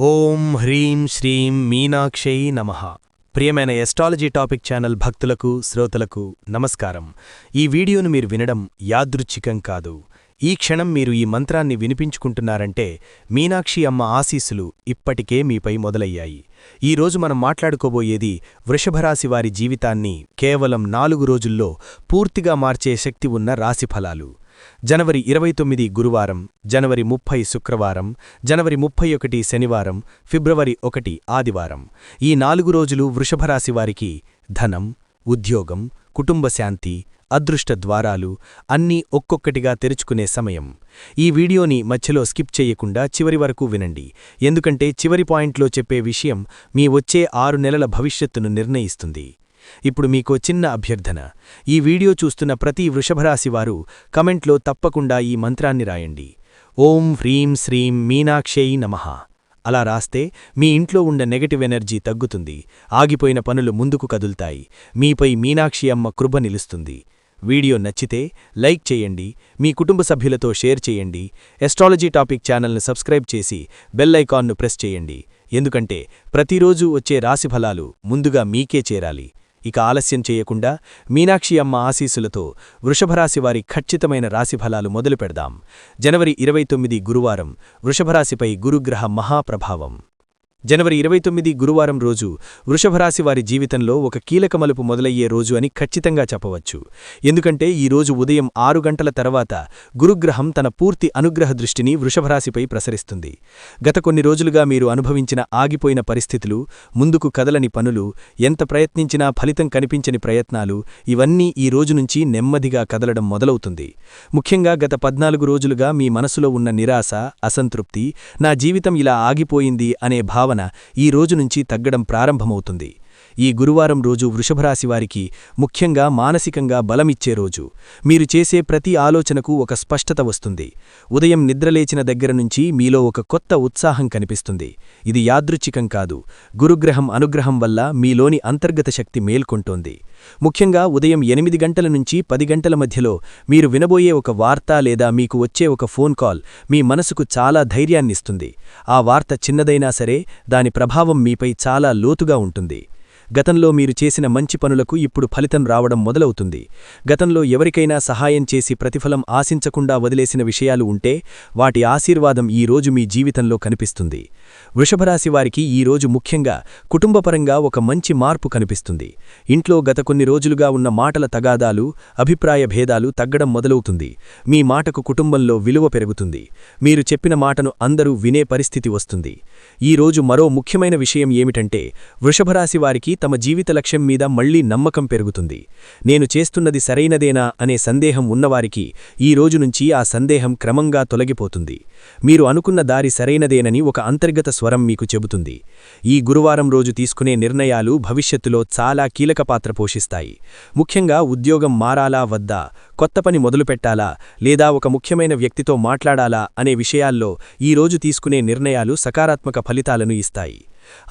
ఓం హ్రీం శ్రీం మీనాక్షై నమః. ప్రియమైన ఎస్ట్రాలజీ టాపిక్ ఛానల్ భక్తులకు శ్రోతలకు నమస్కారం. ఈ వీడియోను మీరు వినడం యాదృచ్ఛికం కాదు. ఈ క్షణం మీరు ఈ మంత్రాన్ని వినిపించుకుంటున్నారంటే మీనాక్షి అమ్మ ఆశీస్సులు ఇప్పటికే మీపై మొదలయ్యాయి. ఈరోజు మనం మాట్లాడుకోబోయేది వృషభరాశివారి జీవితాన్ని కేవలం 4 రోజుల్లో పూర్తిగా మార్చే శక్తి ఉన్న రాశిఫలాలు. జనవరి 29 గురువారం, జనవరి 30 శుక్రవారం, జనవరి 31 శనివారం, ఫిబ్రవరి 1 ఆదివారం. ఈ 4 రోజులు వృషభరాశివారికి ధనం, ఉద్యోగం, కుటుంబ శాంతి, అదృష్ట ద్వారాలు అన్నీ ఒక్కొక్కటిగా తెరుచుకునే సమయం. ఈ వీడియోని మధ్యలో స్కిప్ చెయ్యకుండా చివరి వరకు వినండి, ఎందుకంటే చివరి పాయింట్లో చెప్పే విషయం మీ వచ్చే 6 నెలల భవిష్యత్తును నిర్ణయిస్తుంది. ఇప్పుడు మీకో చిన్న అభ్యర్థన. ఈ వీడియో చూస్తున్న ప్రతి వృషభరాశివారు కమెంట్లో తప్పకుండా ఈ మంత్రాన్ని రాయండి. ఓం హ్రీం శ్రీం మీనాక్షై నమః. అలా రాస్తే మీ ఇంట్లో ఉన్న నెగటివ్ ఎనర్జీ తగ్గుతుంది, ఆగిపోయిన పనులు ముందుకు కదులుతాయి, మీపై మీనాక్షి అమ్మ కృప నిలుస్తుంది. వీడియో నచ్చితే లైక్ చేయండి, మీ కుటుంబ సభ్యులతో షేర్ చేయండి. ఎస్ట్రాలజీ టాపిక్ ఛానల్ను సబ్స్క్రైబ్ చేసి బెల్ ఐకాన్ను ప్రెస్ చేయండి, ఎందుకంటే ప్రతిరోజు వచ్చే రాశిఫలాలు ముందుగా మీకే చేరాలి. ఇక ఆలస్యం చేయకుండా మీనాక్షి అమ్మ ఆశీస్సులతో వృషభరాశివారి ఖచ్చితమైన రాశిఫలాలు మొదలు పెడదాం. జనవరి 29 గురువారం, వృషభరాశిపై గురుగ్రహ మహాప్రభావం. జనవరి 29 గురువారం రోజు వృషభరాశివారి జీవితంలో ఒక కీలక మలుపు మొదలయ్యే రోజు అని ఖచ్చితంగా చెప్పవచ్చు. ఎందుకంటే ఈ రోజు ఉదయం 6 గంటల తర్వాత గురుగ్రహం తన పూర్తి అనుగ్రహ దృష్టిని వృషభరాశిపై ప్రసరిస్తుంది. గత కొన్ని రోజులుగా మీరు అనుభవించిన ఆగిపోయిన పరిస్థితులు, ముందుకు కదలని పనులు, ఎంత ప్రయత్నించినా ఫలితం కనిపించని ప్రయత్నాలు, ఇవన్నీ ఈ రోజు నుంచి నెమ్మదిగా కదలడం మొదలవుతుంది. ముఖ్యంగా గత 14 రోజులుగా మీ మనసులో ఉన్న నిరాశ, అసంతృప్తి, నా జీవితం ఇలా ఆగిపోయింది అనే భావన ఈ రోజు నుంచి తగ్గడం ప్రారంభమవుతుంది. ఈ గురువారం రోజు వృషభరాశివారికి ముఖ్యంగా మానసికంగా బలమిచ్చే రోజు. మీరు చేసే ప్రతి ఆలోచనకు ఒక స్పష్టత వస్తుంది. ఉదయం నిద్రలేచిన దగ్గర నుంచి మీలో ఒక కొత్త ఉత్సాహం కనిపిస్తుంది. ఇది యాదృచ్ఛికం కాదు, గురుగ్రహం అనుగ్రహం వల్ల మీలోని అంతర్గత శక్తి మేల్కొంటోంది. ముఖ్యంగా ఉదయం 8 గంటల నుంచి 10 గంటల మధ్యలో మీరు వినబోయే ఒక వార్త లేదా మీకు వచ్చే ఒక ఫోన్ కాల్ మీ మనసుకు చాలా ధైర్యాన్నిస్తుంది. ఆ వార్త చిన్నదైనా సరే దాని ప్రభావం మీపై చాలా లోతుగా ఉంటుంది. గతంలో మీరు చేసిన మంచి పనులకు ఇప్పుడు ఫలితం రావడం మొదలవుతుంది. గతంలో ఎవరికైనా సహాయం చేసి ప్రతిఫలం ఆశించకుండా వదిలేసిన విషయాలు ఉంటే వాటి ఆశీర్వాదం ఈ రోజు మీ జీవితంలో కనిపిస్తుంది. వృషభరాశివారికి ఈ రోజు ముఖ్యంగా కుటుంబపరంగా ఒక మంచి మార్పు కనిపిస్తుంది. ఇంట్లో గత కొన్ని రోజులుగా ఉన్న మాటల తగాదాలు, అభిప్రాయ భేదాలు తగ్గడం మొదలవుతుంది. మీ మాటకు కుటుంబంలో విలువ పెరుగుతుంది. మీరు చెప్పిన మాటను అందరూ వినే పరిస్థితి వస్తుంది. ఈ రోజు మరో ముఖ్యమైన విషయం ఏమిటంటే వృషభరాశివారికి తమ జీవిత లక్ష్యం మీద మళ్లీ నమ్మకం పెరుగుతుంది. నేను చేస్తున్నది సరైనదేనా అనే సందేహం ఉన్నవారికి ఈ రోజు నుంచి ఆ సందేహం క్రమంగా తొలగిపోతుంది. మీరు అనుకున్న దారి సరైనదేనని ఒక అంతర్గత స్వరం మీకు చెబుతుంది. ఈ గురువారం రోజు తీసుకునే నిర్ణయాలు భవిష్యత్తులో చాలా కీలక పాత్ర పోషిస్తాయి. ముఖ్యంగా ఉద్యోగం మారాలా వద్దా, కొత్త పని మొదలుపెట్టాలా లేదా ఒక ముఖ్యమైన వ్యక్తితో మాట్లాడాలా అనే విషయాల్లో ఈ రోజు తీసుకునే నిర్ణయాలు సకారాత్మక ఫలితాలను ఇస్తాయి.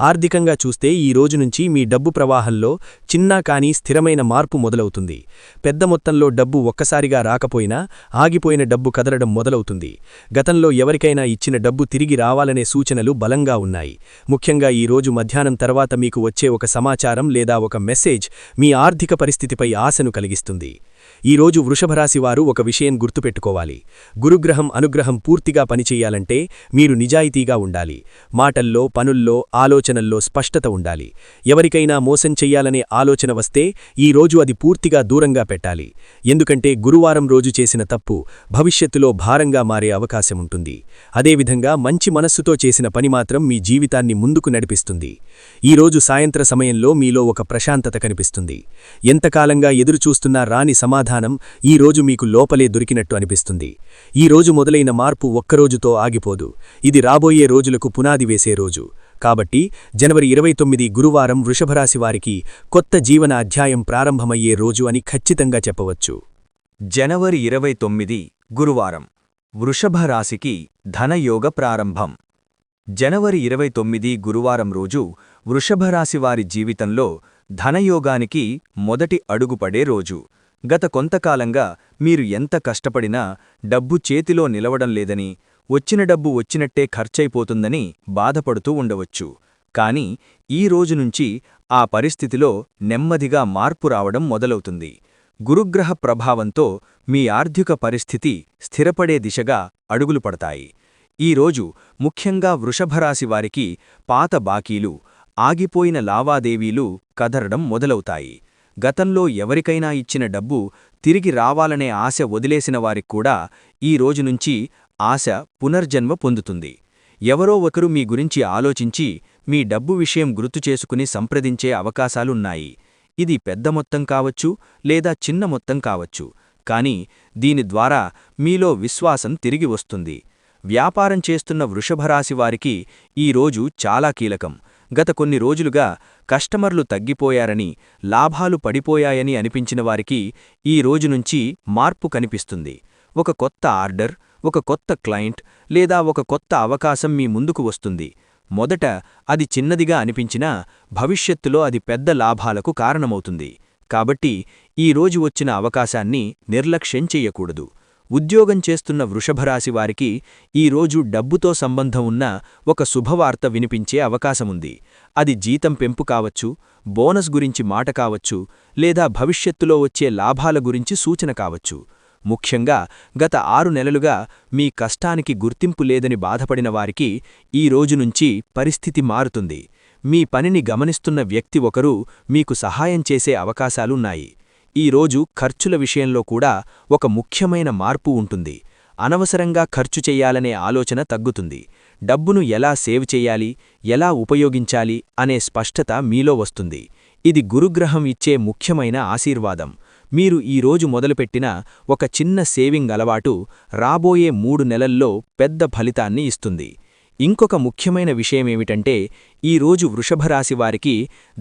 ఆర్థికంగా చూస్తే ఈ రోజు నుంచి మీ డబ్బు ప్రవాహంలో చిన్న కానీ స్థిరమైన మార్పు మొదలవుతుంది. పెద్ద మొత్తంలో డబ్బు ఒక్కసారిగా రాకపోయినా ఆగిపోయిన డబ్బు కదలడం మొదలవుతుంది. గతంలో ఎవరికైనా ఇచ్చిన డబ్బు తిరిగి రావాలనే సూచనలు బలంగా ఉన్నాయి. ముఖ్యంగా ఈ రోజు మధ్యాహ్నం తర్వాత మీకు వచ్చే ఒక సమాచారం లేదా ఒక మెసేజ్ మీ ఆర్థిక పరిస్థితిపై ఆశను కలిగిస్తుంది. ఈ రోజు వృషభరాశివారు ఒక విషయం గుర్తుపెట్టుకోవాలి. గురుగ్రహం అనుగ్రహం పూర్తిగా పనిచెయ్యాలంటే మీరు నిజాయితీగా ఉండాలి. మాటల్లో, పనుల్లో, ఆలోచనల్లో స్పష్టత ఉండాలి. ఎవరికైనా మోసం చెయ్యాలనే ఆలోచన వస్తే ఈ రోజు అది పూర్తిగా దూరంగా పెట్టాలి. ఎందుకంటే గురువారం రోజు చేసిన తప్పు భవిష్యత్తులో భారంగా మారే అవకాశముంటుంది. అదేవిధంగా మంచి మనస్సుతో చేసిన పని మాత్రం మీ జీవితాన్ని ముందుకు నడిపిస్తుంది. ఈ రోజు సాయంత్ర సమయంలో మీలో ఒక ప్రశాంతత కనిపిస్తుంది. ఎంతకాలంగా ఎదురుచూస్తున్నా రాని సమాధానం ఈ రోజు మీకు లోపలే దొరికినట్టు అనిపిస్తుంది. ఈ రోజు మొదలైన మార్పు ఒక్కరోజుతో ఆగిపోదు, ఇది రాబోయే రోజులకు పునాది వేసే రోజు. కాబట్టి జనవరి 29 గురువారం వృషభరాశివారికి కొత్త జీవన అధ్యాయం ప్రారంభమయ్యే రోజు అని ఖచ్చితంగా చెప్పవచ్చు. జనవరి 29 గురువారం, వృషభరాశికి ధనయోగ ప్రారంభం. జనవరి 29 గురువారం రోజు వృషభరాశివారి జీవితంలో ధనయోగానికి మొదటి అడుగుపడే రోజు. గత కొంతకాలంగా మీరు ఎంత కష్టపడినా డబ్బు చేతిలో నిలవడం లేదని, వచ్చిన డబ్బు వచ్చినట్టే ఖర్చయిపోతుందని బాధపడుతూ ఉండవచ్చు. కాని ఈ రోజు నుంచి ఆ పరిస్థితిలో నెమ్మదిగా మార్పు రావడం మొదలవుతుంది. గురుగ్రహ ప్రభావంతో మీ ఆర్థిక పరిస్థితి స్థిరపడే దిశగా అడుగులు పడతాయి. ఈరోజు ముఖ్యంగా వృషభరాశి వారికి పాత బాకీలు, ఆగిపోయిన లావాదేవీలు కదరడం మొదలవుతాయి. గతంలో ఎవరికైనా ఇచ్చిన డబ్బు తిరిగి రావాలనే ఆశ వదిలేసిన వారిక్కూడా ఈ రోజునుంచి ఆశ పునర్జన్మ పొందుతుంది. ఎవరో ఒకరు మీ గురించి ఆలోచించి మీ డబ్బు విషయం గుర్తుచేసుకుని సంప్రదించే అవకాశాలున్నాయి. ఇది పెద్ద మొత్తం కావచ్చు లేదా చిన్న మొత్తం కావచ్చు, కాని దీని ద్వారా మీలో విశ్వాసం తిరిగి వస్తుంది. వ్యాపారం చేస్తున్న వృషభరాశివారికి ఈ రోజు చాలా కీలకం. గత కొన్ని రోజులుగా కస్టమర్లు తగ్గిపోయారని, లాభాలు పడిపోయాయని అనిపించిన వారికి ఈ రోజునుంచి మార్పు కనిపిస్తుంది. ఒక కొత్త ఆర్డర్, ఒక కొత్త క్లయింట్ లేదా ఒక కొత్త అవకాశం మీ ముందుకు వస్తుంది. మొదట అది చిన్నదిగా అనిపించినా భవిష్యత్తులో అది పెద్ద లాభాలకు కారణమవుతుంది. కాబట్టి ఈ రోజు వచ్చిన అవకాశాన్ని నిర్లక్ష్యం చెయ్యకూడదు. ఉద్యోగం చేస్తున్న వృషభరాశివారికి ఈరోజు డబ్బుతో సంబంధం ఉన్న ఒక శుభవార్త వినిపించే అవకాశముంది. అది జీతం పెంపు కావచ్చు, బోనస్ గురించి మాట కావచ్చు, లేదా భవిష్యత్తులో వచ్చే లాభాల గురించి సూచన కావచ్చు. ముఖ్యంగా గత 6 నెలలుగా మీ కష్టానికి గుర్తింపు లేదని బాధపడిన వారికి ఈ రోజునుంచి పరిస్థితి మారుతుంది. మీ పనిని గమనిస్తున్న వ్యక్తి ఒకరు మీకు సహాయం చేసే అవకాశాలున్నాయి. ఈరోజు ఖర్చుల విషయంలో కూడా ఒక ముఖ్యమైన మార్పు ఉంటుంది. అనవసరంగా ఖర్చు చెయ్యాలనే ఆలోచన తగ్గుతుంది. డబ్బును ఎలా సేవ్ చెయ్యాలి, ఎలా ఉపయోగించాలి అనే స్పష్టత మీలో వస్తుంది. ఇది గురుగ్రహం ఇచ్చే ముఖ్యమైన ఆశీర్వాదం. మీరు ఈరోజు మొదలుపెట్టిన ఒక చిన్న సేవింగ్ అలవాటు రాబోయే 3 నెలల్లో పెద్ద ఫలితాన్ని ఇస్తుంది. ఇంకొక ముఖ్యమైన విషయమేమిటంటే ఈరోజు వృషభరాశివారికి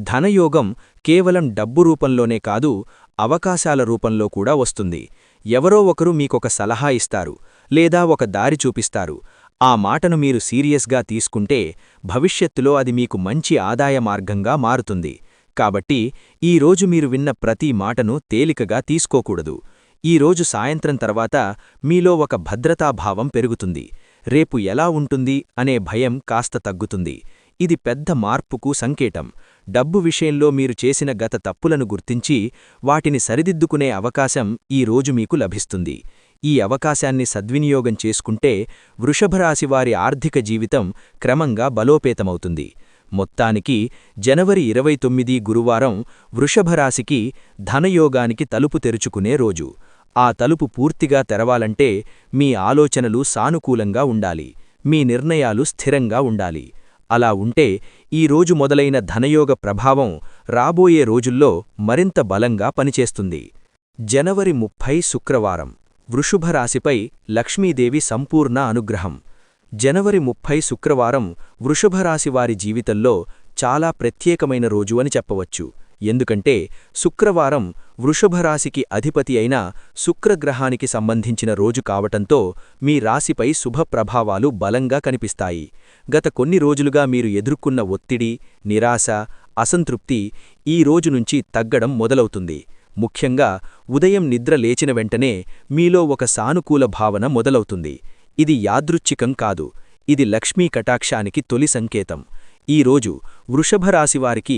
ధనయోగం కేవలం డబ్బు రూపంలోనే కాదు, అవకాశాల రూపంలో కూడా వస్తుంది. ఎవరో ఒకరు మీకొక సలహా ఇస్తారు లేదా ఒక దారి చూపిస్తారు. ఆ మాటను మీరు సీరియస్గా తీసుకుంటే భవిష్యత్తులో అది మీకు మంచి ఆదాయ మార్గంగా మారుతుంది. కాబట్టి ఈరోజు మీరు విన్న ప్రతి మాటను తేలికగా తీసుకోకూడదు. ఈరోజు సాయంత్రం తర్వాత మీలో ఒక భద్రతాభావం పెరుగుతుంది. రేపు ఎలా ఉంటుంది అనే భయం కాస్త తగ్గుతుంది. ఇది పెద్ద మార్పుకు సంకేతం. డబ్బు విషయంలో మీరు చేసిన గత తప్పులను గుర్తించి వాటిని సరిదిద్దుకునే అవకాశం ఈరోజు మీకు లభిస్తుంది. ఈ అవకాశాన్ని సద్వినియోగం చేసుకుంటే వృషభరాశివారి ఆర్థిక జీవితం క్రమంగా బలోపేతమవుతుంది. మొత్తానికి జనవరి 29 గురువారం వృషభరాశికి ధనయోగానికి తలుపు తెరుచుకునే రోజు. ఆ తలుపు పూర్తిగా తెరవాలంటే మీ ఆలోచనలు సానుకూలంగా ఉండాలి, మీ నిర్ణయాలు స్థిరంగా ఉండాలి. అలా ఉంటే ఈరోజు మొదలైన ధనయోగ ప్రభావం రాబోయే రోజుల్లో మరింత బలంగా పనిచేస్తుంది. జనవరి 30 శుక్రవారం వృషభరాశిపై లక్ష్మీదేవి సంపూర్ణ అనుగ్రహం. జనవరి 30 శుక్రవారం వృషభరాశివారి జీవితంలో చాలా ప్రత్యేకమైన రోజు అని చెప్పవచ్చు. ఎందుకంటే శుక్రవారం వృషభరాశికి అధిపతి అయిన శుక్రగ్రహానికి సంబంధించిన రోజు కావటంతో మీ రాశిపై శుభ ప్రభావాలు బలంగా కనిపిస్తాయి. గత కొన్ని రోజులుగా మీరు ఎదుర్కొన్న ఒత్తిడి, నిరాశ, అసంతృప్తి ఈ రోజునుంచి తగ్గడం మొదలవుతుంది. ముఖ్యంగా ఉదయం నిద్ర లేచిన వెంటనే మీలో ఒక సానుకూల భావన మొదలవుతుంది. ఇది యాదృచ్ఛికం కాదు, ఇది లక్ష్మీ కటాక్షానికి తొలి సంకేతం. ఈరోజు వృషభరాశివారికి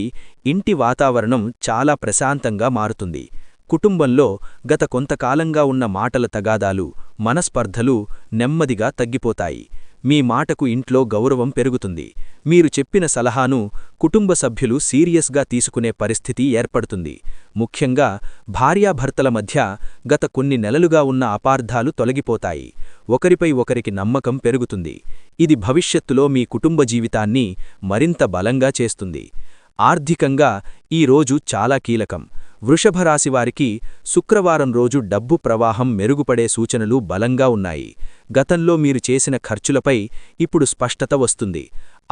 ఇంటి వాతావరణం చాలా ప్రశాంతంగా మారుతుంది. కుటుంబంలో గత కొంతకాలంగా ఉన్న మాటల తగాదాలు, మనస్పర్ధలు నెమ్మదిగా తగ్గిపోతాయి. మీ మాటకు ఇంట్లో గౌరవం పెరుగుతుంది. మీరు చెప్పిన సలహాను కుటుంబ సభ్యులు సీరియస్గా తీసుకునే పరిస్థితి ఏర్పడుతుంది. ముఖ్యంగా భార్యాభర్తల మధ్య గత కొన్ని నెలలుగా ఉన్న అపార్థాలు తొలగిపోతాయి. ఒకరిపై ఒకరికి నమ్మకం పెరుగుతుంది. ఇది భవిష్యత్తులో మీ కుటుంబ జీవితాన్ని మరింత బలంగా చేస్తుంది. ఆర్థికంగా ఈ రోజు చాలా కీలకం. వృషభరాశివారికి శుక్రవారం రోజు డబ్బు ప్రవాహం మెరుగుపడే సూచనలు బలంగా ఉన్నాయి. గతంలో మీరు చేసిన ఖర్చులపై ఇప్పుడు స్పష్టత వస్తుంది.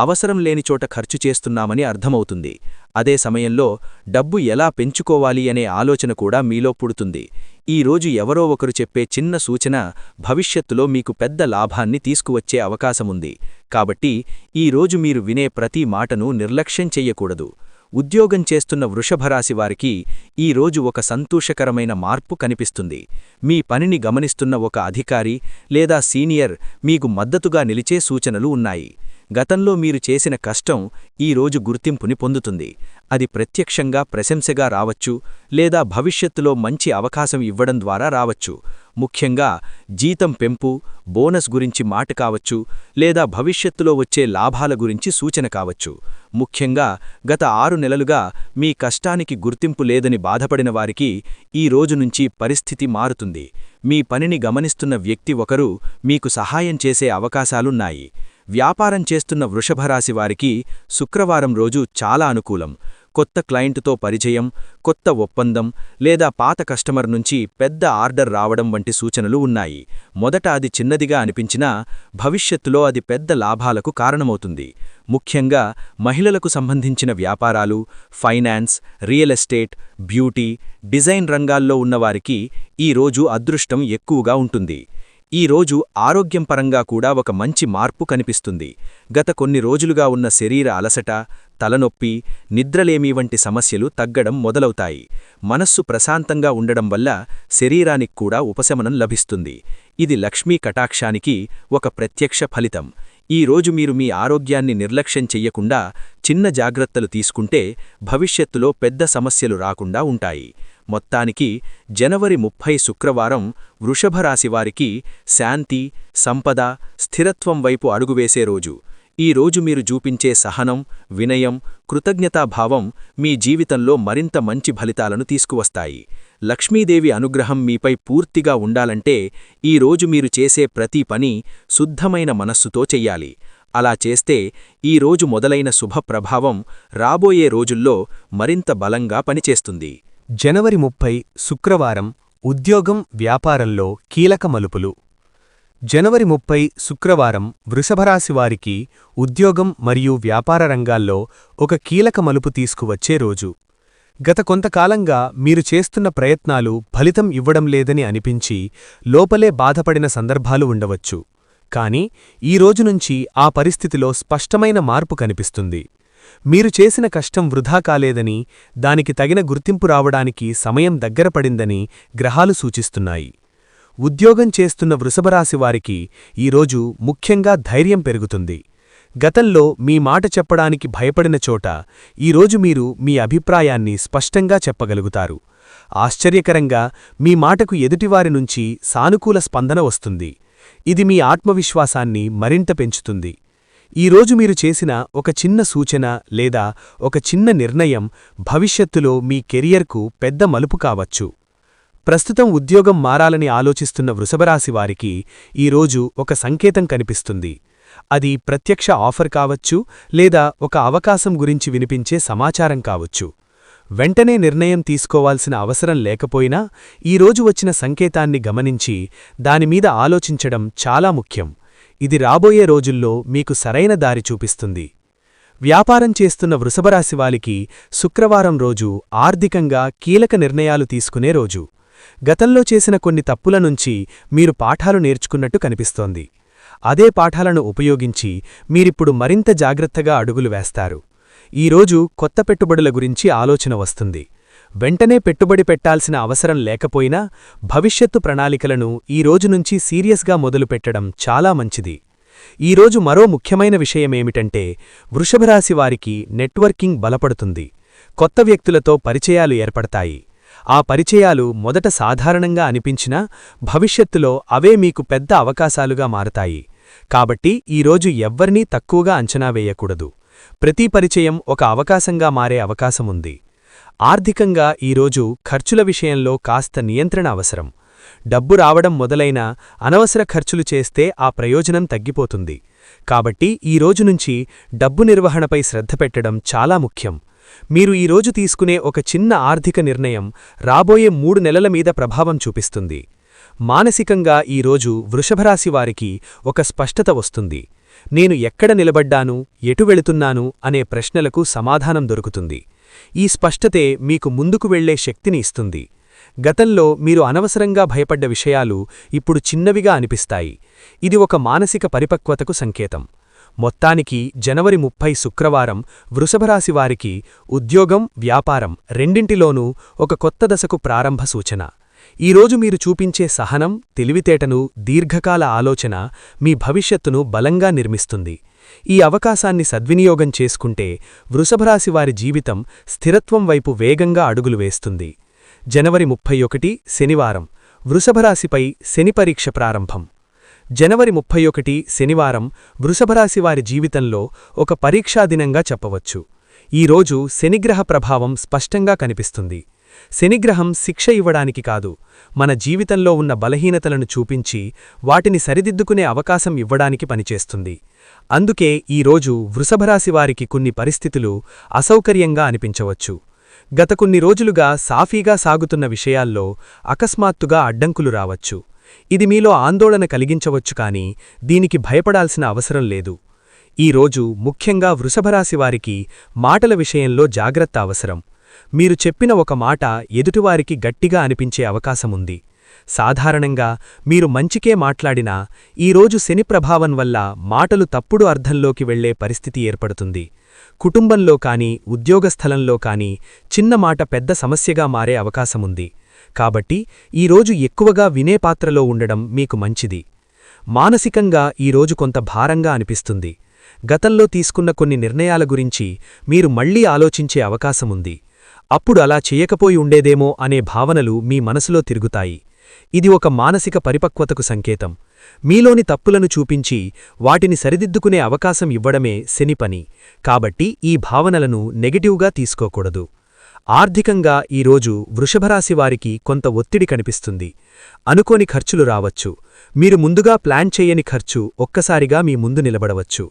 అవసరం లేని చోట ఖర్చు చేస్తున్నామని అర్థమవుతుంది. అదే సమయంలో డబ్బు ఎలా పెంచుకోవాలి అనే ఆలోచన కూడా మీలో పుడుతుంది. ఈ రోజు ఎవరో ఒకరు చెప్పే చిన్న సూచన భవిష్యత్తులో మీకు పెద్ద లాభాన్ని తీసుకువచ్చే అవకాశముంది. కాబట్టి ఈ రోజు మీరు వినే ప్రతి మాటను నిర్లక్ష్యం చెయ్యకూడదు. ఉద్యోగం చేస్తున్న వృషభరాశివారికి ఈరోజు ఒక సంతోషకరమైన మార్పు కనిపిస్తుంది. మీ పనిని గమనిస్తున్న ఒక అధికారి లేదా సీనియర్ మీకు మద్దతుగా నిలిచే సూచనలు ఉన్నాయి. గతంలో మీరు చేసిన కష్టం ఈరోజు గుర్తింపుని పొందుతుంది. అది ప్రత్యక్షంగా ప్రశంసగా రావచ్చు, లేదా భవిష్యత్తులో మంచి అవకాశం ఇవ్వడం ద్వారా రావచ్చు. ముఖ్యంగా జీతం పెంపు, బోనస్ గురించి మాట కావచ్చు, లేదా భవిష్యత్తులో వచ్చే లాభాల గురించి సూచన కావచ్చు. ముఖ్యంగా గత 6 నెలలుగా మీ కష్టానికి గుర్తింపు లేదని బాధపడిన వారికి ఈ రోజు నుంచి పరిస్థితి మారుతుంది. మీ పనిని గమనిస్తున్న వ్యక్తి ఒకరు మీకు సహాయం చేసే అవకాశాలున్నాయి. వ్యాపారం చేస్తున్న వృషభరాశివారికి శుక్రవారం రోజు చాలా అనుకూలం. కొత్త క్లయింటుతో పరిచయం, కొత్త ఒప్పందం, లేదా పాత కస్టమర్ నుంచి పెద్ద ఆర్డర్ రావడం వంటి సూచనలు ఉన్నాయి. మొదట అది చిన్నదిగా అనిపించినా భవిష్యత్తులో అది పెద్ద లాభాలకు కారణమవుతుంది. ముఖ్యంగా మహిళలకు సంబంధించిన వ్యాపారాలు, finance, real estate, beauty, design రంగాల్లో ఉన్నవారికి ఈ రోజు అదృష్టం ఎక్కువగా ఉంటుంది. ఈ రోజు ఆరోగ్యం పరంగా కూడా ఒక మంచి మార్పు కనిపిస్తుంది. గత కొన్ని రోజులుగా ఉన్న శరీర అలసట, తలనొప్పి, నిద్రలేమి వంటి సమస్యలు తగ్గడం మొదలవుతాయి. మనస్సు ప్రశాంతంగా ఉండడం వల్ల శరీరానికి కూడా ఉపశమనం లభిస్తుంది. ఇది లక్ష్మీ కటాక్షానికి ఒక ప్రత్యక్ష ఫలితం. ఈ రోజు మీరు మీ ఆరోగ్యాన్ని నిర్లక్ష్యం చెయ్యకుండా చిన్న జాగ్రత్తలు తీసుకుంటే భవిష్యత్తులో పెద్ద సమస్యలు రాకుండా ఉంటాయి. మొత్తానికి జనవరి 30 శుక్రవారం వృషభరాశివారికి శాంతి, సంపద, స్థిరత్వం వైపు అడుగువేసే రోజు. ఈ రోజు మీరు చూపించే సహనం, వినయం, కృతజ్ఞతాభావం మీ జీవితంలో మరింత మంచి ఫలితాలను తీసుకువస్తాయి. లక్ష్మీదేవి అనుగ్రహం మీపై పూర్తిగా ఉండాలంటే ఈ రోజు మీరు చేసే ప్రతి పని శుద్ధమైన మనస్సుతో చెయ్యాలి. అలా చేస్తే ఈ రోజు మొదలైన శుభ ప్రభావం రాబోయే రోజుల్లో మరింత బలంగా పనిచేస్తుంది. జనవరి 30 శుక్రవారం ఉద్యోగం, వ్యాపారంలో కీలక మలుపులు. జనవరి 30 శుక్రవారం వృషభరాశివారికి ఉద్యోగం మరియు వ్యాపార రంగాల్లో ఒక కీలక మలుపు తీసుకువచ్చే రోజు. గత కొంతకాలంగా మీరు చేస్తున్న ప్రయత్నాలు ఫలితం ఇవ్వడం లేదని అనిపించి లోపలే బాధపడిన సందర్భాలు ఉండవచ్చు. కాని ఈ రోజు నుంచి ఆ పరిస్థితిలో స్పష్టమైన మార్పు కనిపిస్తుంది. మీరు చేసిన కష్టం వృధా కాలేదని, దానికి తగిన గుర్తింపు రావడానికి సమయం దగ్గరపడిందని గ్రహాలు సూచిస్తున్నాయి. ఉద్యోగం చేస్తున్న వృషభరాశివారికి ఈరోజు ముఖ్యంగా ధైర్యం పెరుగుతుంది. గతంలో మీ మాట చెప్పడానికి భయపడిన చోట ఈరోజు మీరు మీ అభిప్రాయాన్ని స్పష్టంగా చెప్పగలుగుతారు. ఆశ్చర్యకరంగా మీ మాటకు ఎదుటివారి నుంచి సానుకూల స్పందన వస్తుంది. ఇది మీ ఆత్మవిశ్వాసాన్ని మరింత పెంచుతుంది. ఈరోజు మీరు చేసిన ఒక చిన్న సూచన లేదా ఒక చిన్న నిర్ణయం భవిష్యత్తులో మీ కెరియర్కు పెద్ద మలుపు కావచ్చు. ప్రస్తుతం ఉద్యోగం మారాలని ఆలోచిస్తున్న వృషభరాశివారికి ఈరోజు ఒక సంకేతం కనిపిస్తుంది. అది ప్రత్యక్ష ఆఫర్ కావచ్చు, లేదా ఒక అవకాశం గురించి వినిపించే సమాచారం కావచ్చు. వెంటనే నిర్ణయం తీసుకోవాల్సిన అవసరం లేకపోయినా ఈరోజు వచ్చిన సంకేతాన్ని గమనించి దానిమీద ఆలోచించడం చాలా ముఖ్యం. ఇది రాబోయే రోజుల్లో మీకు సరైన దారి చూపిస్తుంది. వ్యాపారం చేస్తున్న వృషభరాశివారికి శుక్రవారం రోజు ఆర్థికంగా కీలక నిర్ణయాలు తీసుకునే రోజు. గతంలో చేసిన కొన్ని తప్పుల నుంచి మీరు పాఠాలు నేర్చుకున్నట్టు కనిపిస్తోంది. అదే పాఠాలను ఉపయోగించి మీరిప్పుడు మరింత జాగ్రత్తగా అడుగులు వేస్తారు. ఈరోజు కొత్త పెట్టుబడుల గురించి ఆలోచన వస్తుంది. వెంటనే పెట్టుబడి పెట్టాల్సిన అవసరం లేకపోయినా భవిష్యత్తు ప్రణాళికలను ఈ రోజు నుంచి సీరియస్గా మొదలుపెట్టడం చాలా మంచిది. ఈరోజు మరో ముఖ్యమైన విషయమేమిటంటే వృషభరాశివారికి నెట్వర్కింగ్ బలపడుతుంది. కొత్త వ్యక్తులతో పరిచయాలు ఏర్పడతాయి. ఆ పరిచయాలు మొదట సాధారణంగా అనిపించినా భవిష్యత్తులో అవే మీకు పెద్ద అవకాశాలుగా మారతాయి. కాబట్టి ఈరోజు ఎవ్వరినీ తక్కువగా అంచనా వేయకూడదు. ప్రతి పరిచయం ఒక అవకాశంగా మారే అవకాశముంది. ఆర్థికంగా ఈరోజు ఖర్చుల విషయంలో కాస్త నియంత్రణ అవసరం. డబ్బు రావడం మొదలైన అనవసర ఖర్చులు చేస్తే ఆ ప్రయోజనం తగ్గిపోతుంది. కాబట్టి ఈ రోజు నుంచి డబ్బు నిర్వహణపై శ్రద్ధ పెట్టడం చాలా ముఖ్యం. మీరు ఈరోజు తీసుకునే ఒక చిన్న ఆర్థిక నిర్ణయం రాబోయే 3 నెలల మీద ప్రభావం చూపిస్తుంది. మానసికంగా ఈరోజు వృషభరాశివారికి ఒక స్పష్టత వస్తుంది. నేను ఎక్కడ నిలబడ్డాను, ఎటు వెళుతున్నాను అనే ప్రశ్నలకు సమాధానం దొరుకుతుంది. ఈ స్పష్టతే మీకు ముందుకు వెళ్లే శక్తిని ఇస్తుంది. గతంలో మీరు అనవసరంగా భయపడ్డ విషయాలు ఇప్పుడు చిన్నవిగా అనిపిస్తాయి. ఇది ఒక మానసిక పరిపక్వతకు సంకేతం. మొత్తానికి జనవరి 30 శుక్రవారం వృషభరాశివారికి ఉద్యోగం, వ్యాపారం రెండింటిలోనూ ఒక కొత్త దశకు ప్రారంభ సూచన. ఈరోజు మీరు చూపించే సహనం, తెలివితేటను, దీర్ఘకాల ఆలోచన మీ భవిష్యత్తును బలంగా నిర్మిస్తుంది. ఈ అవకాశాన్ని సద్వినియోగం చేసుకుంటే వృషభరాశివారి జీవితం స్థిరత్వం వైపు వేగంగా అడుగులు వేస్తుంది. జనవరి 31 శనివారం వృషభరాశిపై శని పరీక్ష ప్రారంభం. జనవరి 31 శనివారం వృషభరాశివారి జీవితంలో ఒక పరీక్షాదినంగా చెప్పవచ్చు. ఈరోజు శనిగ్రహ ప్రభావం స్పష్టంగా కనిపిస్తుంది. శనిగ్రహం శిక్ష ఇవ్వడానికి కాదు, మన జీవితంలో ఉన్న బలహీనతలను చూపించి వాటిని సరిదిద్దుకునే అవకాశం ఇవ్వడానికి పనిచేస్తుంది. అందుకే ఈరోజు వృషభరాశివారికి కొన్ని పరిస్థితులు అసౌకర్యంగా అనిపించవచ్చు. గత కొన్ని రోజులుగా సాఫీగా సాగుతున్న విషయాల్లో అకస్మాత్తుగా అడ్డంకులు రావచ్చు. ఇది మీలో ఆందోళన కలిగించవచ్చు, కానీ దీనికి భయపడాల్సిన అవసరం లేదు. ఈరోజు ముఖ్యంగా వృషభరాశివారికి మాటల విషయంలో జాగ్రత్త అవసరం. మీరు చెప్పిన ఒక మాట ఎదుటివారికి గట్టిగా అనిపించే అవకాశముంది. సాధారణంగా మీరు మంచికే మాట్లాడినా ఈరోజు శని ప్రభావం వల్ల మాటలు తప్పుడు అర్థంలోకి వెళ్లే పరిస్థితి ఏర్పడుతుంది. కుటుంబంలో కానీ, ఉద్యోగస్థలంలో కానీ చిన్న మాట పెద్ద సమస్యగా మారే అవకాశముంది. కాబట్టి ఈరోజు ఎక్కువగా వినే పాత్రలో ఉండడం మీకు మంచిది. మానసికంగా ఈరోజు కొంత భారంగా అనిపిస్తుంది. గతంలో తీసుకున్న కొన్ని నిర్ణయాల గురించి మీరు మళ్లీ ఆలోచించే అవకాశముంది. అప్పుడు అలా చేయకపోయి ఉండేదేమో అనే భావనలు మీ మనసులో తిరుగుతాయి. ఇది ఒక మానసిక పరిపక్వతకు సంకేతం. మీలోని తప్పులను చూపించి వాటిని సరిదిద్దుకునే అవకాశం ఇవ్వడమే శని పని. కాబట్టి ఈ భావనలను నెగటివ్గా తీసుకోకూడదు. ఆర్థికంగా ఈరోజు వృషభరాశివారికి కొంత ఒత్తిడి కనిపిస్తుంది. అనుకోని ఖర్చులు రావచ్చు. మీరు ముందుగా ప్లాన్ చేయని ఖర్చు ఒక్కసారిగా మీ ముందు నిలబడవచ్చు.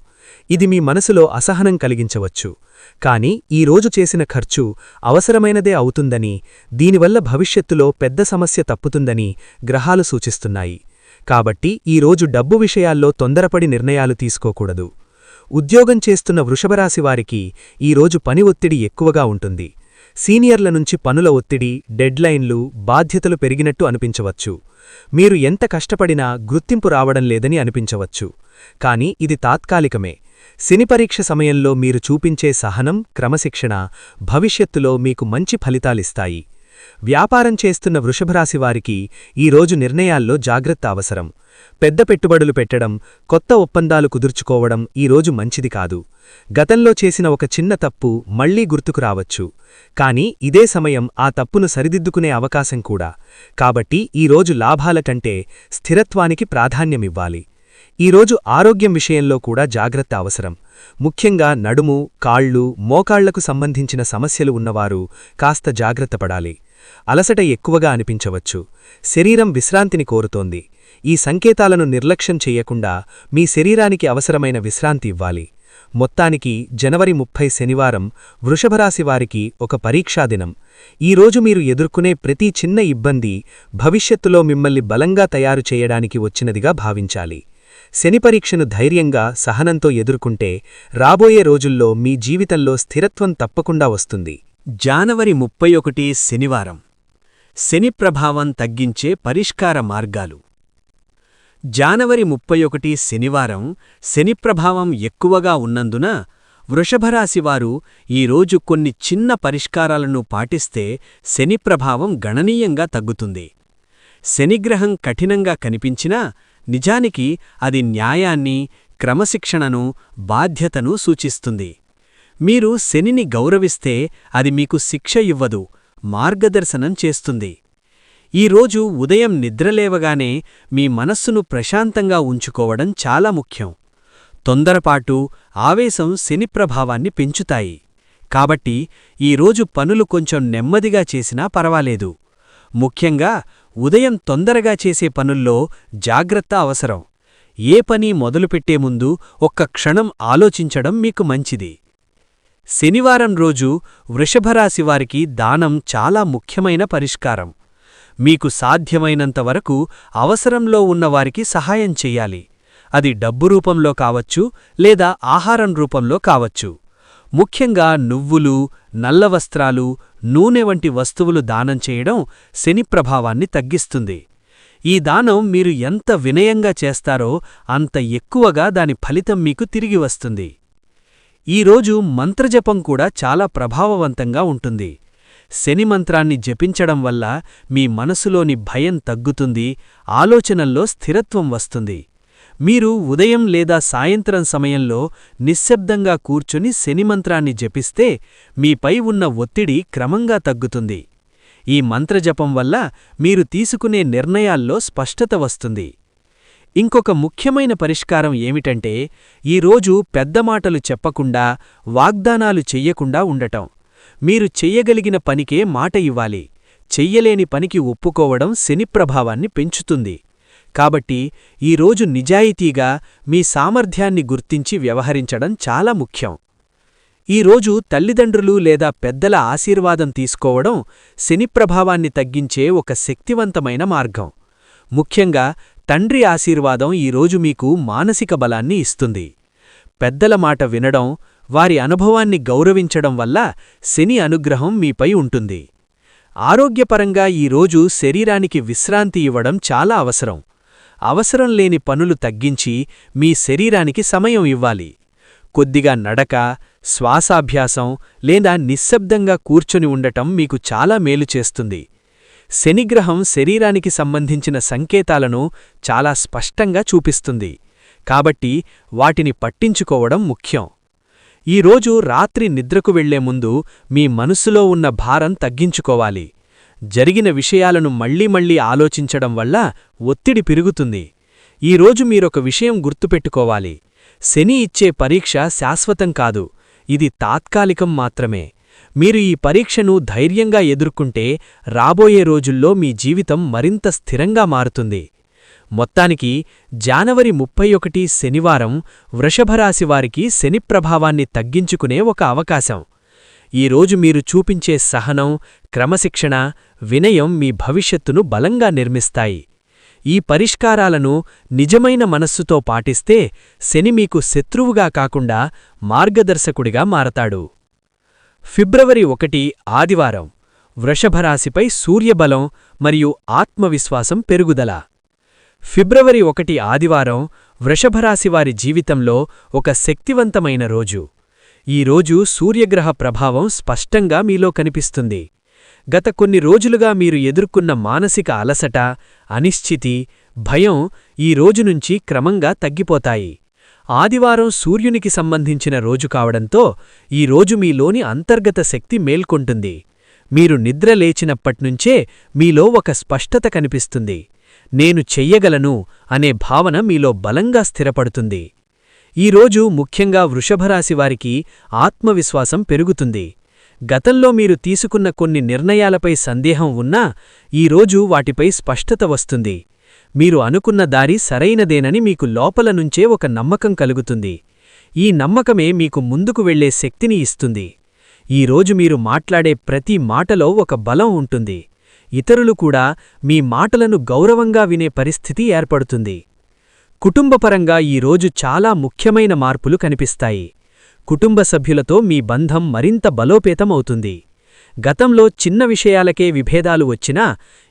ఇది మీ మనసులో అసహనం కలిగించవచ్చు. కానీ ఈరోజు చేసిన ఖర్చు అవసరమైనదే అవుతుందని, దీనివల్ల భవిష్యత్తులో పెద్ద సమస్య తప్పుతుందని గ్రహాలు సూచిస్తున్నాయి. కాబట్టి ఈరోజు డబ్బు విషయాల్లో తొందరపడి నిర్ణయాలు తీసుకోకూడదు. ఉద్యోగం చేస్తున్న వృషభరాశివారికి ఈరోజు పని ఒత్తిడి ఎక్కువగా ఉంటుంది. సీనియర్ల నుంచి పనుల ఒత్తిడి, డెడ్లైన్లు, బాధ్యతలు పెరిగినట్టు అనిపించవచ్చు. మీరు ఎంత కష్టపడినా గుర్తింపు రావడం లేదని అనిపించవచ్చు. కానీ ఇది తాత్కాలికమే. శని పరీక్ష సమయంలో మీరు చూపించే సహనం, క్రమశిక్షణ భవిష్యత్తులో మీకు మంచి ఫలితాలిస్తాయి. వ్యాపారం చేస్తున్న వృషభరాశివారికి ఈరోజు నిర్ణయాల్లో జాగ్రత్త అవసరం. పెద్ద పెట్టుబడులు పెట్టడం, కొత్త ఒప్పందాలు కుదుర్చుకోవడం ఈరోజు మంచిది కాదు. గతంలో చేసిన ఒక చిన్న తప్పు మళ్లీ గుర్తుకు రావచ్చు. కానీ ఇదే సమయం ఆ తప్పును సరిదిద్దుకునే అవకాశం కూడా. కాబట్టి ఈరోజు లాభాల కంటే స్థిరత్వానికి ప్రాధాన్యమివ్వాలి. ఈరోజు ఆరోగ్యం విషయంలో కూడా జాగ్రత్త అవసరం. ముఖ్యంగా నడుము, కాళ్ళు, మోకాళ్లకు సంబంధించిన సమస్యలు ఉన్నవారు కాస్త జాగ్రత్తపడాలి. అలసట ఎక్కువగా అనిపించవచ్చు. శరీరం విశ్రాంతిని కోరుతోంది. ఈ సంకేతాలను నిర్లక్ష్యం చెయ్యకుండా మీ శరీరానికి అవసరమైన విశ్రాంతి ఇవ్వాలి. మొత్తానికి జనవరి 30 శనివారం వృషభరాశివారికి ఒక పరీక్షాదినం. ఈరోజు మీరు ఎదుర్కొనే ప్రతి చిన్న ఇబ్బంది భవిష్యత్తులో మిమ్మల్ని బలంగా తయారు చేయడానికి వచ్చినదిగా భావించాలి. శని పరీక్షను ధైర్యంగా, సహనంతో ఎదుర్కొంటే రాబోయే రోజుల్లో మీ జీవితంలో స్థిరత్వం తప్పకుండా వస్తుంది. జనవరి 31 శనివారం శని ప్రభావం తగ్గించే పరిష్కార మార్గాలు. జనవరి 31 శనివారం శని ప్రభావం ఎక్కువగా ఉన్నందున వృషభరాశివారు ఈరోజు కొన్ని చిన్న పరిష్కారాలను పాటిస్తే శని ప్రభావం గణనీయంగా తగ్గుతుంది. శనిగ్రహం కఠినంగా కనిపించినా నిజానికి అది న్యాయాన్ని, క్రమశిక్షణను, బాధ్యతను సూచిస్తుంది. మీరు శనిని గౌరవిస్తే అది మీకు శిక్ష ఇవ్వదు, మార్గదర్శనం చేస్తుంది. ఈరోజు ఉదయం నిద్రలేవగానే మీ మనస్సును ప్రశాంతంగా ఉంచుకోవడం చాలా ముఖ్యం. తొందరపాటు, ఆవేశం శని ప్రభావాన్ని పెంచుతాయి. కాబట్టి ఈరోజు పనులు కొంచెం నెమ్మదిగా చేసినా పర్వాలేదు. ముఖ్యంగా ఉదయం తొందరగా చేసే పనుల్లో జాగ్రత్త అవసరం. ఏ పని మొదలుపెట్టే ముందు ఒక్క క్షణం ఆలోచించడం మీకు మంచిది. శనివారం రోజు వృషభరాశివారికి దానం చాలా ముఖ్యమైన పరిష్కారం. మీకు సాధ్యమైనంతవరకు అవసరంలో ఉన్నవారికి సహాయం చెయ్యాలి. అది డబ్బు రూపంలో కావచ్చు, లేదా ఆహారం రూపంలో కావచ్చు. ముఖ్యంగా నువ్వులు, నల్ల వస్త్రాలు, నూనె వంటి వస్తువులు దానం చేయడం శని ప్రభావాన్ని తగ్గిస్తుంది. ఈ దానం మీరు ఎంత వినయంగా చేస్తారో అంత ఎక్కువగా దాని ఫలితం మీకు తిరిగి వస్తుంది. ఈరోజు మంత్రజపం కూడా చాలా ప్రభావవంతంగా ఉంటుంది. శని మంత్రాన్ని జపించడం వల్ల మీ మనసులోని భయం తగ్గుతుంది, ఆలోచనల్లో స్థిరత్వం వస్తుంది. మీరు ఉదయం లేదా సాయంత్రం సమయంలో నిశ్శబ్దంగా కూర్చుని శని మంత్రాన్ని జపిస్తే మీపై ఉన్న ఒత్తిడి క్రమంగా తగ్గుతుంది. ఈ మంత్రజపం వల్ల మీరు తీసుకునే నిర్ణయాల్లో స్పష్టత వస్తుంది. ఇంకొక ముఖ్యమైన పరిష్కారం ఏమిటంటే, ఈరోజు పెద్ద మాటలు చెప్పకుండా, వాగ్దానాలు చెయ్యకుండా ఉండటం. మీరు చెయ్యగలిగిన పనికే మాట ఇవ్వాలి. చెయ్యలేని పనికి ఒప్పుకోవడం శని ప్రభావాన్ని పెంచుతుంది. కాబట్టి ఈరోజు నిజాయితీగా మీ సామర్థ్యాన్ని గుర్తించి వ్యవహరించడం చాలా ముఖ్యం. ఈరోజు తల్లిదండ్రులు లేదా పెద్దల ఆశీర్వాదం తీసుకోవడం శని ప్రభావాన్ని తగ్గించే ఒక శక్తివంతమైన మార్గం. ముఖ్యంగా తండ్రి ఆశీర్వాదం ఈరోజు మీకు మానసిక బలాన్ని ఇస్తుంది. పెద్దల మాట వినడం, వారి అనుభవాన్ని గౌరవించడం వల్ల శని అనుగ్రహం మీపై ఉంటుంది. ఆరోగ్యపరంగా ఈరోజు శరీరానికి విశ్రాంతి ఇవ్వడం చాలా అవసరం. అవసరం లేని పనులు తగ్గించి మీ శరీరానికి సమయం ఇవ్వాలి. కొద్దిగా నడక, శ్వాసాభ్యాసం లేదా నిశ్శబ్దంగా కూర్చొని ఉండటం మీకు చాలా మేలు చేస్తుంది. శనిగ్రహం శరీరానికి సంబంధించిన సంకేతాలను చాలా స్పష్టంగా చూపిస్తుంది. కాబట్టి వాటిని పట్టించుకోవడం ముఖ్యం. ఈరోజు రాత్రి నిద్రకు వెళ్లే ముందు మీ మనసులో ఉన్న భారం తగ్గించుకోవాలి. జరిగిన విషయాలను మళ్లీ ఆలోచించడం వల్ల ఒత్తిడి పెరుగుతుంది. ఈరోజు మీరొక విషయం గుర్తుపెట్టుకోవాలి. శని ఇచ్చే పరీక్ష శాశ్వతం కాదు, ఇది తాత్కాలికం మాత్రమే. మీరు ఈ పరీక్షను ధైర్యంగా ఎదుర్కొంటే రాబోయే రోజుల్లో మీ జీవితం మరింత స్థిరంగా మారుతుంది. మొత్తానికి జనవరి 31 శనివారం వృషభరాశివారికి శని ప్రభావాన్ని తగ్గించుకునే ఒక అవకాశం. ఈరోజు మీరు చూపించే సహనం, క్రమశిక్షణ, వినయం మీ భవిష్యత్తును బలంగా నిర్మిస్తాయి. ఈ పరిష్కారాలను నిజమైన మనస్సుతో పాటిస్తే శని మీకు శత్రువుగా కాకుండా మార్గదర్శకుడిగా మారతాడు. ఫిబ్రవరి 1 ఆదివారం వృషభరాశిపై సూర్యబలం మరియు ఆత్మవిశ్వాసం పెరుగుదల. ఫిబ్రవరి 1 ఆదివారం వృషభరాశివారి జీవితంలో ఒక శక్తివంతమైన రోజు. ఈరోజు సూర్యగ్రహ ప్రభావం స్పష్టంగా మీలో కనిపిస్తుంది. గత కొన్ని రోజులుగా మీరు ఎదుర్కొన్న మానసిక అలసట, అనిశ్చితి, భయం ఈ రోజునుంచి క్రమంగా తగ్గిపోతాయి. ఆదివారం సూర్యునికి సంబంధించిన రోజు కావడంతో ఈరోజు మీలోని అంతర్గత శక్తి మేల్కొంటుంది. మీరు నిద్ర లేచినప్పట్నుంచే మీలో ఒక స్పష్టత కనిపిస్తుంది. నేను చెయ్యగలను అనే భావన మీలో బలంగా స్థిరపడుతుంది. ఈరోజు ముఖ్యంగా వృషభరాశివారికి ఆత్మవిశ్వాసం పెరుగుతుంది. గతంలో మీరు తీసుకున్న కొన్ని నిర్ణయాలపై సందేహం ఉన్నా ఈరోజు వాటిపై స్పష్టత వస్తుంది. మీరు అనుకున్న దారి సరైనదేనని మీకు లోపల నుంచే ఒక నమ్మకం కలుగుతుంది. ఈ నమ్మకమే మీకు ముందుకు వెళ్లే శక్తిని ఇస్తుంది. ఈరోజు మీరు మాట్లాడే ప్రతి మాటలో ఒక బలం ఉంటుంది. ఇతరులు కూడా మీ మాటలను గౌరవంగా వినే పరిస్థితి ఏర్పడుతుంది. కుటుంబపరంగా ఈరోజు చాలా ముఖ్యమైన మార్పులు కనిపిస్తాయి. కుటుంబ సభ్యులతో మీ బంధం మరింత బలోపేతమవుతుంది. గతంలో చిన్న విషయాలకే విభేదాలు వచ్చినా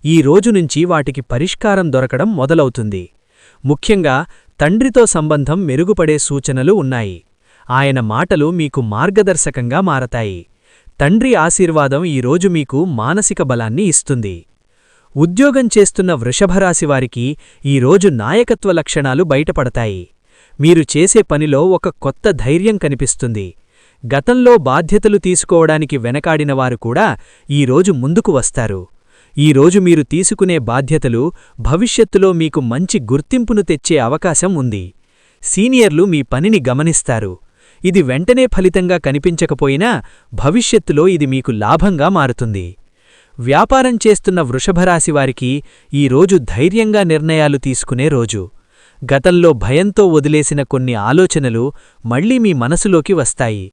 ఈ రోజునుంచి వాటికి పరిష్కారం దొరకడం మొదలవుతుంది. ముఖ్యంగా తండ్రితో సంబంధం మెరుగుపడే సూచనలు ఉన్నాయి. ఆయన మాటలు మీకు మార్గదర్శకంగా మారతాయి. తండ్రి ఆశీర్వాదం ఈరోజు మీకు మానసిక బలాన్ని ఇస్తుంది. ఉద్యోగం చేస్తున్న వృషభరాశివారికి ఈరోజు నాయకత్వ లక్షణాలు బయటపడతాయి. మీరు చేసే పనిలో ఒక కొత్త ధైర్యం కనిపిస్తుంది. గతంలో బాధ్యతలు తీసుకోవడానికి వెనకాడినవారు కూడా ఈరోజు ముందుకు వస్తారు. ఈరోజు మీరు తీసుకునే బాధ్యతలు భవిష్యత్తులో మీకు మంచి గుర్తింపును తెచ్చే అవకాశం ఉంది. సీనియర్లు మీ పనిని గమనిస్తారు. ఇది వెంటనే ఫలితంగా కనిపించకపోయినా భవిష్యత్తులో ఇది మీకు లాభంగా మారుతుంది. వ్యాపారం చేస్తున్న వృషభరాశివారికి ఈరోజు ధైర్యంగా నిర్ణయాలు తీసుకునే రోజు. గతంలో భయంతో వదిలేసిన కొన్ని ఆలోచనలు మళ్లీ మీ మనసులోకి వస్తాయి.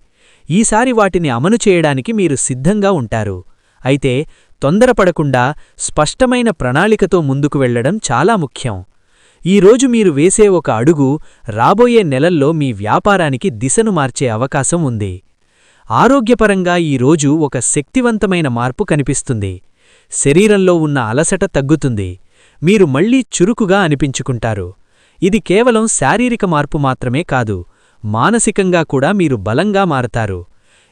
ఈసారి వాటిని అమలు చేయడానికి మీరు సిద్ధంగా ఉంటారు. అయితే తొందరపడకుండా స్పష్టమైన ప్రణాళికతో ముందుకు వెళ్లడం చాలా ముఖ్యం. ఈరోజు మీరు వేసే ఒక అడుగు రాబోయే నెలల్లో మీ వ్యాపారానికి దిశను మార్చే అవకాశం ఉంది. ఆరోగ్యపరంగా ఈరోజు ఒక శక్తివంతమైన మార్పు కనిపిస్తుంది. శరీరంలో ఉన్న అలసట తగ్గుతుంది. మీరు మళ్లీ చురుకుగా అనిపించుకుంటారు. ఇది కేవలం శారీరక మార్పు మాత్రమే కాదు, మానసికంగా కూడా మీరు బలంగా మారతారు.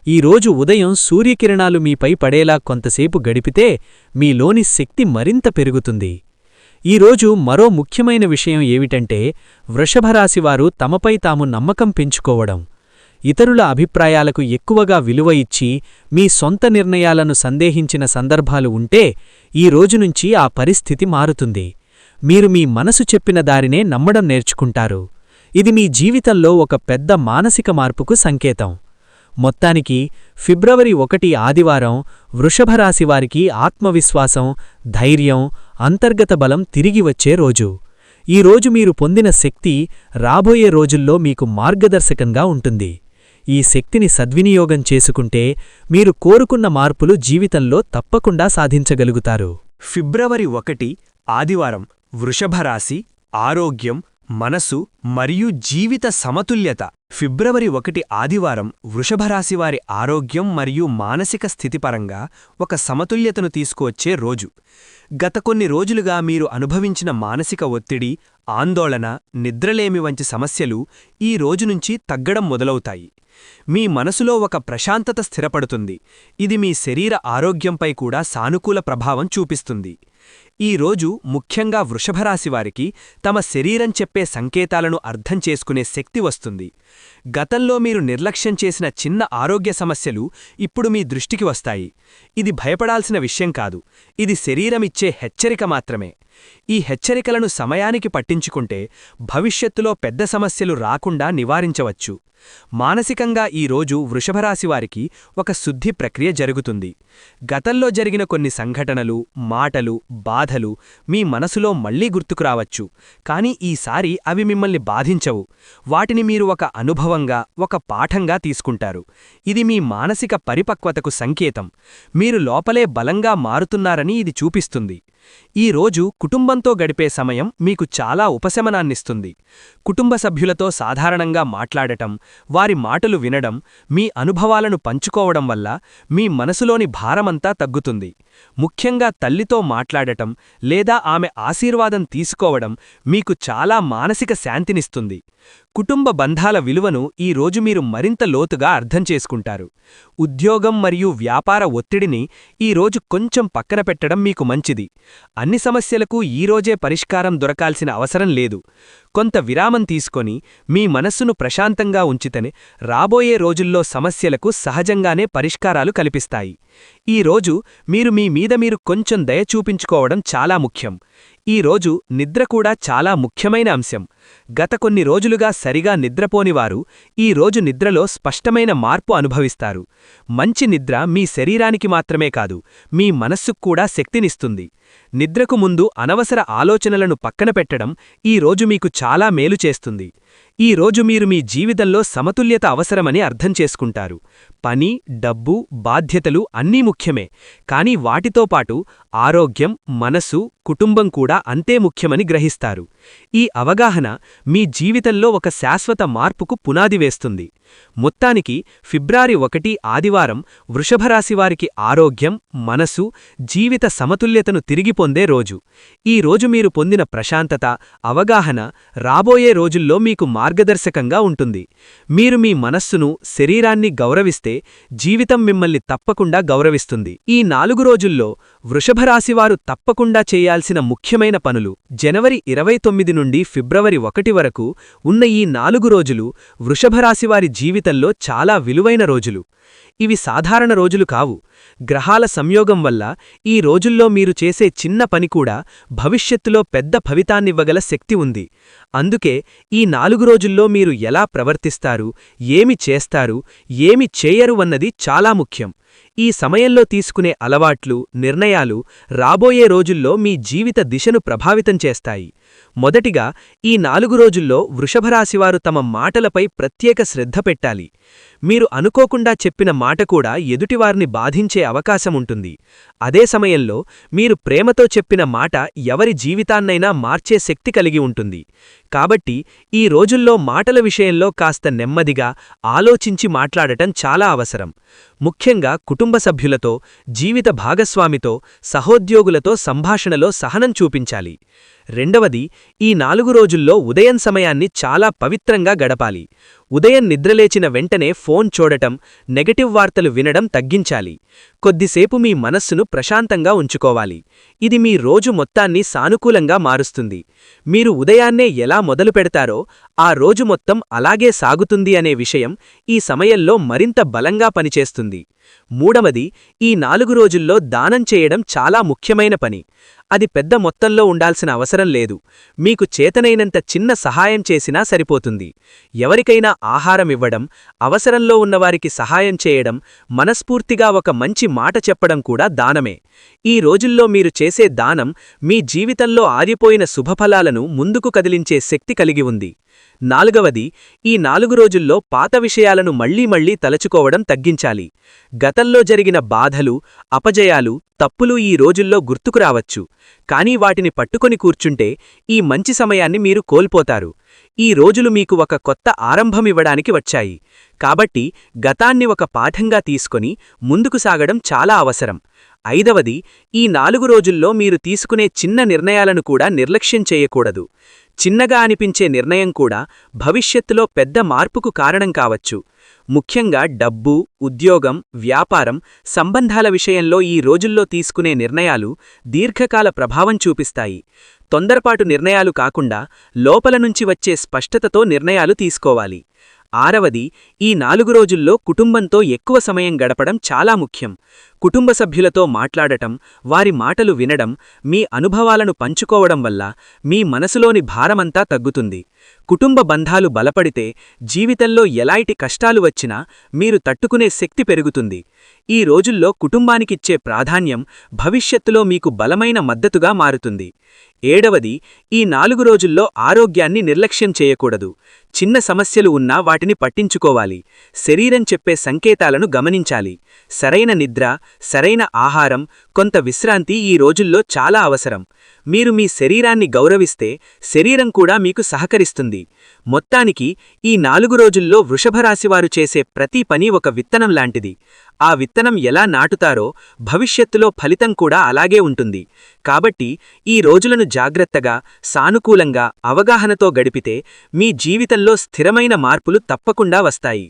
ఈరోజు ఉదయం సూర్యకిరణాలు మీపై పడేలా కొంతసేపు గడిపితే మీలోని శక్తి మరింత పెరుగుతుంది. ఈరోజు మరో ముఖ్యమైన విషయం ఏమిటంటే వృషభరాశివారు తమపై తాము నమ్మకం పెంచుకోవడం. ఇతరుల అభిప్రాయాలకు ఎక్కువగా విలువ ఇచ్చి మీ సొంత నిర్ణయాలను సందేహించిన సందర్భాలు ఉంటే ఈ రోజునుంచి ఆ పరిస్థితి మారుతుంది. మీరు మీ మనసు చెప్పిన దారినే నమ్మడం నేర్చుకుంటారు. ఇది మీ జీవితంలో ఒక పెద్ద మానసిక మార్పుకు సంకేతం. మొత్తానికి ఫిబ్రవరి 1 ఆదివారం వృషభరాశివారికి ఆత్మవిశ్వాసం, ధైర్యం, అంతర్గత బలం తిరిగి వచ్చే రోజు. ఈ రోజు మీరు పొందిన శక్తి రాబోయే రోజుల్లో మీకు మార్గదర్శకంగా ఉంటుంది. ఈ శక్తిని సద్వినియోగం చేసుకుంటే మీరు కోరుకున్న మార్పులు జీవితంలో తప్పకుండా సాధించగలుగుతారు. ఫిబ్రవరి 1 ఆదివారం వృషభరాశి ఆరోగ్యం, మనసు మరియు జీవిత సమతుల్యత. ఫిబ్రవరి 1 ఆదివారం వృషభరాశివారి ఆరోగ్యం మరియు మానసిక స్థితిపరంగా ఒక సమతుల్యతను తీసుకువచ్చే రోజు. గత కొన్ని రోజులుగా మీరు అనుభవించిన మానసిక ఒత్తిడి, ఆందోళన, నిద్రలేమి వంటి సమస్యలు ఈ రోజునుంచి తగ్గడం మొదలవుతాయి. మీ మనసులో ఒక ప్రశాంతత స్థిరపడుతుంది. ఇది మీ శరీర ఆరోగ్యంపై కూడా సానుకూల ప్రభావం చూపిస్తుంది. ఈ రోజు ముఖ్యంగా వృషభరాశివారికి తమ శరీరం చెప్పే సంకేతాలను అర్థం చేసుకునే శక్తి వస్తుంది. గతంలో మీరు నిర్లక్ష్యం చేసిన చిన్న ఆరోగ్య సమస్యలు ఇప్పుడు మీ దృష్టికి వస్తాయి. ఇది భయపడాల్సిన విషయం కాదు, ఇది శరీరమిచ్చే హెచ్చరిక మాత్రమే. ఈ హెచ్చరికలను సమయానికి పట్టించుకుంటే భవిష్యత్తులో పెద్ద సమస్యలు రాకుండా నివారించవచ్చు. మానసికంగా ఈ రోజు వృషభరాశివారికి ఒక శుద్ధి ప్రక్రియ జరుగుతుంది. గతంలో జరిగిన కొన్ని సంఘటనలు, మాటలు, బాధలు మీ మనసులో మళ్లీ గుర్తుకురావచ్చు. కానీ ఈసారి అవి మిమ్మల్ని బాధించవు. వాటిని మీరు ఒక అనుభవంగా, ఒక పాఠంగా తీసుకుంటారు. ఇది మీ మానసిక పరిపక్వతకు సంకేతం. మీరు లోపలే బలంగా మారుతున్నారని ఇది చూపిస్తుంది. ఈ రోజు కుటుంబంతో గడిపే సమయం మీకు చాలా ఉపశమనాన్నిస్తుంది. కుటుంబ సభ్యులతో సాధారణంగా మాట్లాడటం, వారి మాటలు వినడం, మీ అనుభవాలను పంచుకోవడం వల్ల మీ మనసులోని భారమంతా తగ్గుతుంది. ముఖ్యంగా తల్లితో మాట్లాడటం లేదా ఆమె ఆశీర్వాదం తీసుకోవడం మీకు చాలా మానసిక శాంతినిస్తుంది. కుటుంబ బంధాల విలువను ఈ రోజు మీరు మరింత లోతుగా అర్థం చేసుకుంటారు. ఉద్యోగం మరియు వ్యాపార ఒత్తిడిని ఈ రోజు కొంచెం పక్కన పెట్టడం మీకు మంచిది. అన్ని సమస్యలకు ఈరోజే పరిష్కారం దొరకాల్సిన అవసరం లేదు. కొంత విరామం తీసుకొని మీ మనస్సును ప్రశాంతంగా ఉంచితేనే రాబోయే రోజుల్లో సమస్యలకు సహజంగానే పరిష్కారాలు కల్పిస్తాయి. ఈ రోజు మీరు మీ మీద మీరు కొంచెం దయ చూపించుకోవడం చాలా ముఖ్యం. ఈ రోజు నిద్ర కూడా చాలా ముఖ్యమైన అంశం. గత కొన్ని రోజులుగా సరిగా నిద్రపోనివారు ఈ రోజు నిద్రలో స్పష్టమైన మార్పు అనుభవిస్తారు. మంచి నిద్ర మీ శరీరానికి మాత్రమే కాదు, మీ మనస్సుకు కూడా శక్తినిస్తుంది. నిద్రకు ముందు అనవసర ఆలోచనలను పక్కన పెట్టడం ఈ రోజు మీకు చాలా మేలు చేస్తుంది. ఈ రోజు మీరు మీ జీవితంలో సమతుల్యత అవసరమని అర్థం చేసుకుంటారు. పని, డబ్బు, బాధ్యతలు అన్నీ ముఖ్యమే, కానీ వాటితో పాటు ఆరోగ్యం, మనసు, కుటుంబం కూడా అంతే ముఖ్యమని గ్రహిస్తారు. ఈ అవగాహన మీ జీవితంలో ఒక శాశ్వత మార్పుకు పునాది వేస్తుంది. మొత్తానికి ఫిబ్రవరి 1 ఆదివారం వృషభరాశివారికి ఆరోగ్యం, మనసు, జీవిత సమతుల్యతను తిరిగి పొందే రోజు. ఈ రోజు మీరు పొందిన ప్రశాంతత, అవగాహన రాబోయే రోజుల్లో మీకు మార్గదర్శకంగా ఉంటుంది. మీరు మీ మనస్సును, శరీరాన్ని గౌరవిస్తే జీవితం మిమ్మల్ని తప్పకుండా గౌరవిస్తుంది. ఈ 4 రోజుల్లో వృషభరాశివారు తప్పకుండా చేయాల్సిన ముఖ్యమైన పనులు. జనవరి 29 నుండి ఫిబ్రవరి 1 వరకు ఉన్న ఈ 4 రోజులు వృషభరాశివారి జీవితంలో చాలా విలువైన రోజులు. ఇవి సాధారణ రోజులు కావు. గ్రహాల సంయోగం వల్ల ఈ రోజుల్లో మీరు చేసే చిన్న పని కూడా భవిష్యత్తులో పెద్ద ఫలితాన్నివ్వగల శక్తి ఉంది. అందుకే ఈ 4 రోజుల్లో మీరు ఎలా ప్రవర్తిస్తారు, ఏమి చేస్తారు, ఏమి చేయరు అన్నది చాలా ముఖ్యం. ఈ సమయంలో తీసుకునే అలవాట్లు, నిర్ణయాలు రాబోయే రోజుల్లో మీ జీవిత దిశను ప్రభావితం చేస్తాయి. మొదటిగా ఈ 4 రోజుల్లో వృషభరాశివారు తమ మాటలపై ప్రత్యేక శ్రద్ధ పెట్టాలి. మీరు అనుకోకుండా చెప్పిన మాట కూడా ఎదుటివారిని బాధించే అవకాశముంటుంది. అదే సమయంలో మీరు ప్రేమతో చెప్పిన మాట ఎవరి జీవితాన్నైనా మార్చే శక్తి కలిగి ఉంటుంది. కాబట్టి ఈ రోజుల్లో మాటల విషయంలో కాస్త నెమ్మదిగా ఆలోచించి మాట్లాడటం చాలా అవసరం. ముఖ్యంగా కుటుంబ సభ్యులతో, జీవిత భాగస్వామితో, సహోద్యోగులతో సంభాషణలో సహనం చూపించాలి. రెండవది, ఈ 4 రోజుల్లో ఉదయం సమయాన్ని చాలా పవిత్రంగా గడపాలి. ఉదయం నిద్రలేచిన వెంటనే ఫోన్ చూడటం, నెగటివ్ వార్తలు వినడం తగ్గించాలి. కొద్దిసేపు మీ మనస్సును ప్రశాంతంగా ఉంచుకోవాలి. ఇది మీ రోజు మొత్తాన్ని సానుకూలంగా మారుస్తుంది. మీరు ఉదయాన్నే ఎలా మొదలుపెడతారో ఆ రోజు మొత్తం అలాగే సాగుతుంది అనే విషయం ఈ సమయంలో మరింత బలంగా పనిచేస్తుంది. మూడవది, ఈ 4 రోజుల్లో దానం చేయడం చాలా ముఖ్యమైన పని. అది పెద్ద మొత్తంలో ఉండాల్సిన అవసరం లేదు. మీకు చేతనైనంత చిన్న సహాయం చేసినా సరిపోతుంది. ఎవరికైనా ఆహారం ఇవ్వడం, అవసరంలో ఉన్నవారికి సహాయం చేయడం, మనస్ఫూర్తిగా ఒక మంచి మాట చెప్పడం కూడా దానమే. ఈ రోజుల్లో మీరు చేసే దానం మీ జీవితంలో ఆగిపోయిన శుభఫలాలను ముందుకు కదిలించే శక్తి కలిగి ఉంది. నాలుగవది, ఈ 4 రోజుల్లో పాత విషయాలను మళ్లీ తలచుకోవడం తగ్గించాలి. గతంలో జరిగిన బాధలు, అపజయాలు, తప్పులు ఈ రోజుల్లో గుర్తుకురావచ్చు. కానీ వాటిని పట్టుకొని కూర్చుంటే ఈ మంచి సమయాన్ని మీరు కోల్పోతారు. ఈ రోజులు మీకు ఒక కొత్త ఆరంభమివ్వడానికి వచ్చాయి. కాబట్టి గతాన్ని ఒక పాఠంగా తీసుకొని ముందుకు సాగడం చాలా అవసరం. ఐదవది, ఈ 4 రోజుల్లో మీరు తీసుకునే చిన్న నిర్ణయాలను కూడా నిర్లక్ష్యం చేయకూడదు. చిన్నగా అనిపించే నిర్ణయం కూడా భవిష్యత్తులో పెద్ద మార్పుకు కారణం కావచ్చు. ముఖ్యంగా డబ్బు, ఉద్యోగం, వ్యాపారం, సంబంధాల విషయంలో ఈ రోజుల్లో తీసుకునే నిర్ణయాలు దీర్ఘకాల ప్రభావం చూపిస్తాయి. తొందరపాటు నిర్ణయాలు కాకుండా లోపల నుంచి వచ్చే స్పష్టతతో నిర్ణయాలు తీసుకోవాలి. ఆరవది, ఈ 4 రోజుల్లో కుటుంబంతో ఎక్కువ సమయం గడపడం చాలా ముఖ్యం. కుటుంబ సభ్యులతో మాట్లాడటం, వారి మాటలు వినడం, మీ అనుభవాలను పంచుకోవడం వల్ల మీ మనసులోని భారమంతా తగ్గుతుంది. కుటుంబ బంధాలు బలపడితే జీవితంలో ఎలాంటి కష్టాలు వచ్చినా మీరు తట్టుకునే శక్తి పెరుగుతుంది. ఈ రోజుల్లో కుటుంబానికిచ్చే ప్రాధాన్యం భవిష్యత్తులో మీకు బలమైన మద్దతుగా మారుతుంది. ఏడవది, ఈ 4 రోజుల్లో ఆరోగ్యాన్ని నిర్లక్ష్యం చేయకూడదు. చిన్న సమస్యలు ఉన్నా వాటిని పట్టించుకోవాలి. శరీరం చెప్పే సంకేతాలను గమనించాలి. సరైన నిద్ర, సరైన ఆహారం, కొంత విశ్రాంతి ఈ రోజుల్లో చాలా అవసరం. మీరు మీ శరీరాన్ని గౌరవిస్తే శరీరం కూడా మీకు సహకరిస్తుంది. మొత్తానికి ఈ 4 రోజుల్లో వృషభరాశివారు చేసే ప్రతి పని ఒక విత్తనం లాంటిది. ఆ విత్తనం ఎలా నాటుతారో భవిష్యత్తులో ఫలితం కూడా అలాగే ఉంటుంది. కాబట్టి ఈ రోజులను జాగ్రత్తగా, సానుకూలంగా, అవగాహనతో గడిపితే మీ జీవితంలో స్థిరమైన మార్పులు తప్పకుండా వస్తాయి.